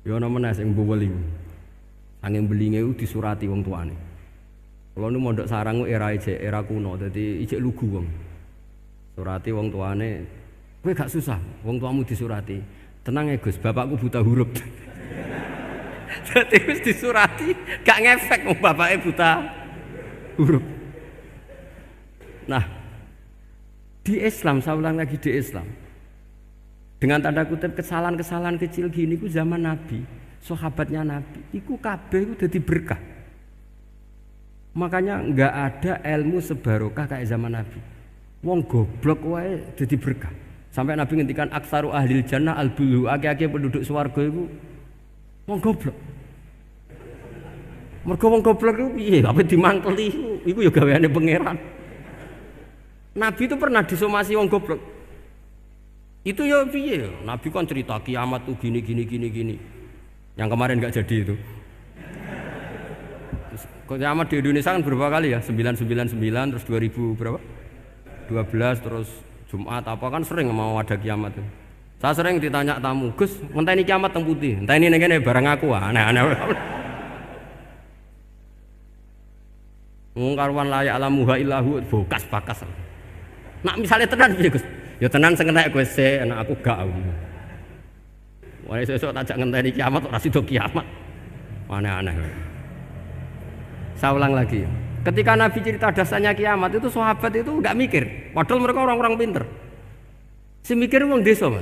Speaker 1: Ya ana meneh sing mboweli. Angin belinge itu disurati wong tuane. Kalau nu mondok sarang era kuno, jadi ijek lugu wong. Surati wong tuane, kowe gak susah, wong tuamu disurati. Tenang ya Gus, bapakku buta huruf. Jadi wis disurati, gak ngefek wong bapaknya buta huruf. Nah, di Islam, saya ulang lagi di Islam. Dengan tanda kutip kesalahan-kesalahan kecil gini ku zaman Nabi. Sahabatnya Nabi, iku kabeh iku dadi berkah. Makanya enggak ada ilmu sebarokah kayak zaman Nabi. Wong goblok wae dadi berkah. Sampai Nabi ngendikan aksaru ahlil jannah al-bulu, akeh-akeh penduduk swarga iku wong goblok. Mergo wong goblok iku piye? Apa dimangkeli iku ya gaweane pangeran. Nabi itu pernah disomasi wong goblok. Itu ya piye? Nabi kan cerita kiamat tuh gini. Yang kemarin nggak jadi itu. Kiamat di Indonesia kan berapa kali ya? 999 terus 2000 berapa? 12 terus Jumat apa kan sering mau ada kiamat itu. Saya sering ditanya tamu, "Gus, ngenteni kiamat teng putih. Enteni ning kene barang aku aneh-aneh." Wong karuan layak alamuha illahu bokas-bakas. Nak misalnya tenan piye, Gus? Ya tenan sing enek kowe sik, anak aku gak. Wah, sesuk tajak ngenteni kiamat ora sida kiamat. Aneh-aneh. Saya ulang lagi. Ketika Nabi cerita dasarnya kiamat itu sahabat itu enggak mikir. Padahal mereka orang-orang pinter. Si mikir wong desa, Mas.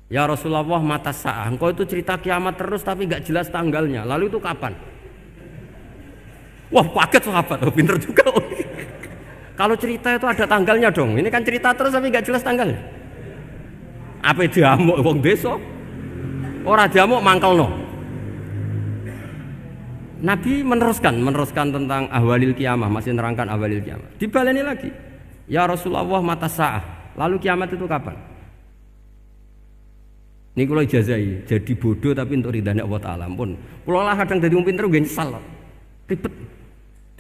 Speaker 1: Ya Rasulullah mata sa'ah. Engkau itu cerita kiamat terus tapi enggak jelas tanggalnya. Lalu itu kapan? Wah, kaget sahabat. Oh, pinter juga. Kalau cerita itu ada tanggalnya dong. Ini kan cerita terus tapi enggak jelas tanggalnya. Apa diamuk wong desa? Ora diamuk mangkelno. Nabi meneruskan tentang ahwalil kiamah, masih nerangkan ahwalil kiamah. Dibaleni lagi. Ya Rasulullah mata sa'ah. Lalu kiamat itu kapan? Ini kalau ijazai, jadi bodoh tapi untuk ridhanya Allah Ta'ala pun. Kalau lah kadang jadi pinter gue nyesal. Ribet.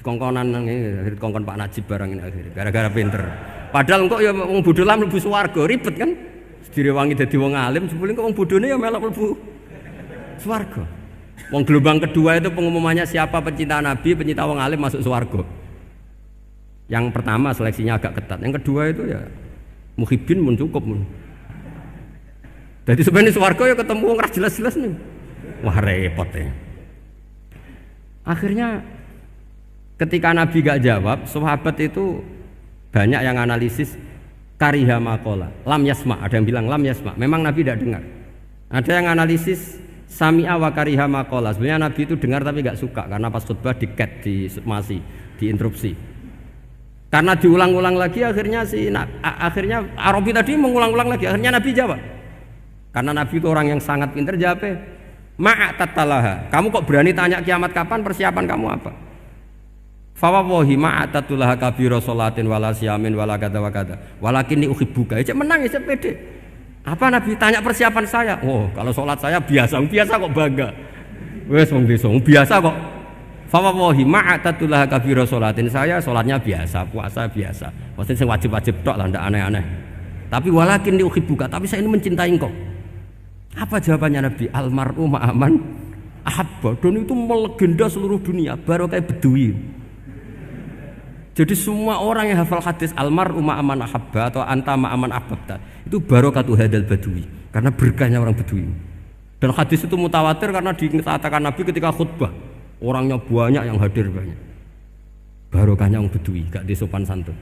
Speaker 1: Dikongkon Pak Najib barang ini akhirnya. Gara-gara pinter. Padahal kok ya wong bodoh lah mlebu swarga, ribet kan? Direwangi dadi wong alim, sebelum kok wong bodone ya melok mlebu swarga. Wong gelombang kedua itu pengumumannya siapa pencinta Nabi, pencinta wong alim masuk swarga. Yang pertama seleksinya agak ketat, yang kedua itu ya muhibbin mun cukup mun. Jadi sebenarnya swarga ya ketemu wong ra jelas-jelas nih. Wah repot ya. Akhirnya ketika Nabi gak jawab, sahabat itu banyak yang analisis kariha maqala, lam yasma, ada yang bilang lam yasma, memang Nabi tidak dengar. Ada yang analisis sami'a wa kariha maqala, sebenarnya Nabi itu dengar tapi gak suka karena pas khutbah di-cut, diinterupsi. Karena diulang-ulang lagi akhirnya akhirnya Arabi tadi mengulang-ulang lagi, akhirnya Nabi jawab. Karena Nabi itu orang yang sangat pintar, jawabnya ma'atatalaha, kamu kok berani tanya kiamat kapan, persiapan kamu apa? Fawawahi ma'atatulaha kabira sholatin wala siyamin wala kada wa kada walakinni uhibbuka. Ya menang ya pede. Apa Nabi tanya persiapan saya? Oh, kalau sholat saya biasa kok bangga. Wes wong desa biasa kok. Fawawahi ma'atatulaha kabira sholatin, saya sholatnya biasa, puasa biasa. Maksudnya sing wajib-wajib tok lah, ndak aneh-aneh. Tapi walakinni uhibbuka, tapi saya ini mencintai engkau. Apa jawabannya Nabi? Almar'u ma'aman ahabba. Dan itu melegenda seluruh dunia, baru kayak Bedui. Jadi semua orang yang hafal hadis almar'u ma'aman ahabba atau anta ma'aman ahbabta itu barokatu hadal badui, karena berkahnya orang Bedui. Dan hadis itu mutawatir karena dikatakan Nabi ketika khutbah, orangnya banyak yang hadir banyak. Barokahnya orang Bedui, gak disopan santun.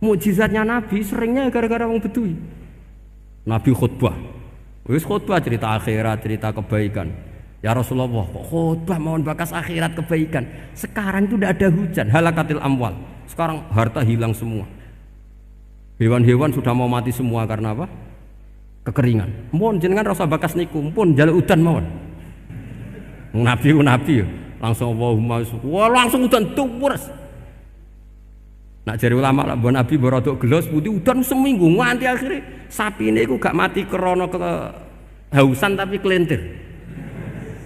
Speaker 1: Mukjizatnya Nabi seringnya gara-gara orang Bedui. Nabi khutbah, wis khutbah cerita akhirat, cerita kebaikan. Ya Rasulullah, kok khutbah mohon bakas akhirat kebaikan. Sekarang itu tidak ada hujan, halakatil amwal. Sekarang harta hilang semua. Hewan-hewan sudah mau mati semua karena apa? kekeringan. Mohon jenengan rasa bakas niku, pun jaluk udan mawon. Nabi langsung Allahumma wah langsung udan tuwurs. Nak jare ulama lah mbon Nabi borodok gelos putih udan seminggu nganti akhirnya sapine iku gak mati krana kehausan tapi kelentir.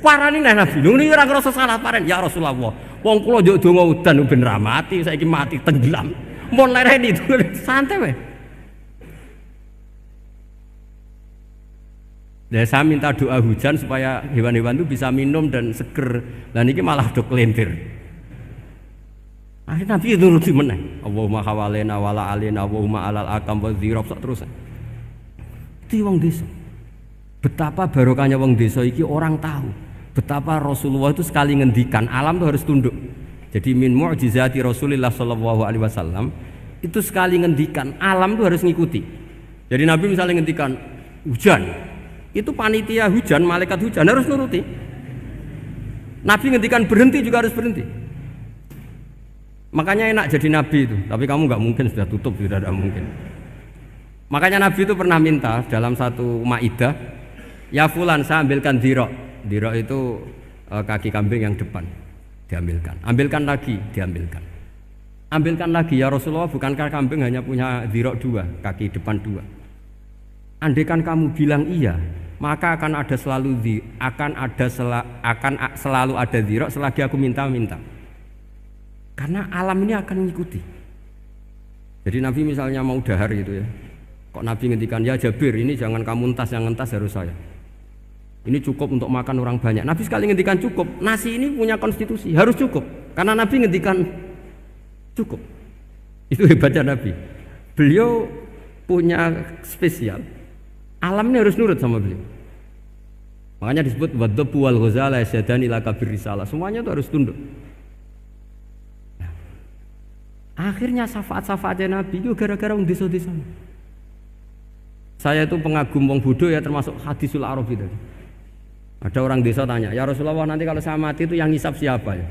Speaker 1: Parani nek Nabi nuni ora ngrasa salah paren ya Rasulullah. Wong kula njuk donga udan ben ra mati saiki mati tenggelam. Mun lereni santai wae. Dan saya minta doa hujan supaya hewan-hewan itu bisa minum dan seger. Dan ini malah do kelentir. Akhirnya Nabi itu nuruti meneh. Allahumma hawalena wala alena Allahumma alal akam wa dzirab sak terus. Itu wong desa. Betapa barokahnya wong desa iki orang tahu. Betapa Rasulullah itu sekali ngendikan alam itu harus tunduk. Jadi min mu'jizati Rasulullah sallallahu alaihi wasallam itu sekali ngendikan alam itu harus ngikuti. Jadi Nabi misalnya ngendikan hujan, itu panitia hujan, malaikat hujan harus nuruti. Nabi ngendikan berhenti juga harus berhenti. Makanya enak jadi nabi itu, tapi kamu nggak mungkin sudah tutup, sudah tidak mungkin. Makanya Nabi itu pernah minta dalam satu maidah, ya fulan saya ambilkan dirok. Dirok itu kaki kambing yang depan, diambilkan. Ambilkan lagi, diambilkan. Ambilkan lagi ya Rasulullah, bukankah kambing hanya punya dirok dua, kaki depan dua? Andaikan kamu bilang iya, maka akan selalu ada dirok selagi aku minta-minta. Karena alam ini akan mengikuti. Jadi Nabi misalnya mau dahar gitu ya, kok Nabi ngendikan ya Jabir ini jangan kamu entas, yang entas harus saya. Ini cukup untuk makan orang banyak. Nabi sekali ngendikan cukup. Nasi ini punya konstitusi harus cukup. Karena Nabi ngendikan cukup. Itu hebatnya Nabi. Beliau punya spesial. Alam ini harus nurut sama beliau. Makanya disebut wadhabu wal ghazala yasyadani laka birrisalah. Semuanya itu harus tunduk. Nah, akhirnya syafaat-syafaatnya Nabi itu gara-gara wong desa-desa. Saya itu pengagum wong bodoh ya, termasuk hadisul Arab itu. Ada orang desa tanya, ya Rasulullah nanti kalau saya mati itu yang ngisap siapa ya?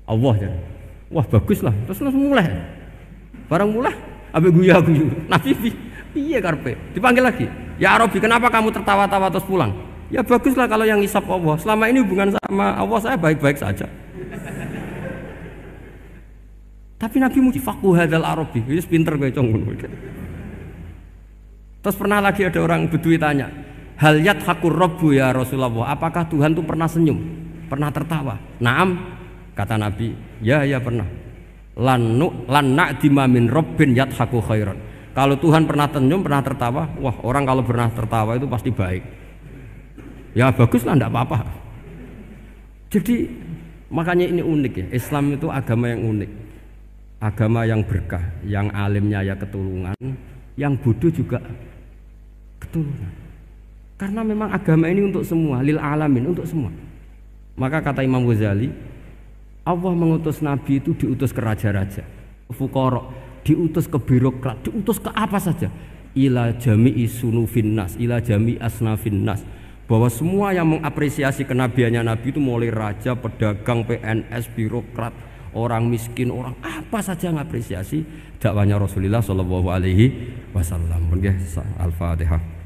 Speaker 1: Allah ya. Wah baguslah. Terus langsung mulai. Barang mulai, abe guya-guyu. Nabi piye karpe? Dipanggil lagi. Ya Arabi, kenapa kamu tertawa-tawa terus pulang? Ya baguslah kalau yang ngisap Allah. Selama ini hubungan sama Allah saya baik-baik saja. Tapi Nabi muji faqhu hadzal Arabi. Wis pinter kowe cong ngono. Terus pernah lagi ada orang Bedui tanya, hal yadhakur rabbu ya Rasulullah, apakah Tuhan itu pernah senyum, pernah tertawa? Naam, kata Nabi, ya pernah. Lan na'dima min rabbin yadhaku khairan. Kalau Tuhan pernah senyum, pernah tertawa, wah orang kalau pernah tertawa itu pasti baik. Ya baguslah, enggak apa-apa. Jadi makanya ini unik ya, Islam itu agama yang unik. Agama yang berkah, yang alimnya ya ketulungan, yang bodoh juga ketulungan. Karena memang agama ini untuk semua, lil alamin, untuk semua. Maka kata Imam Ghazali, Allah mengutus Nabi itu diutus ke raja-raja, fuqara, diutus ke birokrat, diutus ke apa saja. Ila jami'i sunufin nas, ila jami'i asnafin nas. Bahwa semua yang mengapresiasi kenabiannya Nabi itu mulai raja, pedagang, PNS, birokrat, orang miskin, orang apa saja yang mengapresiasi dakwahnya Rasulullah sallallahu alaihi wasallam. Al-Fatihah.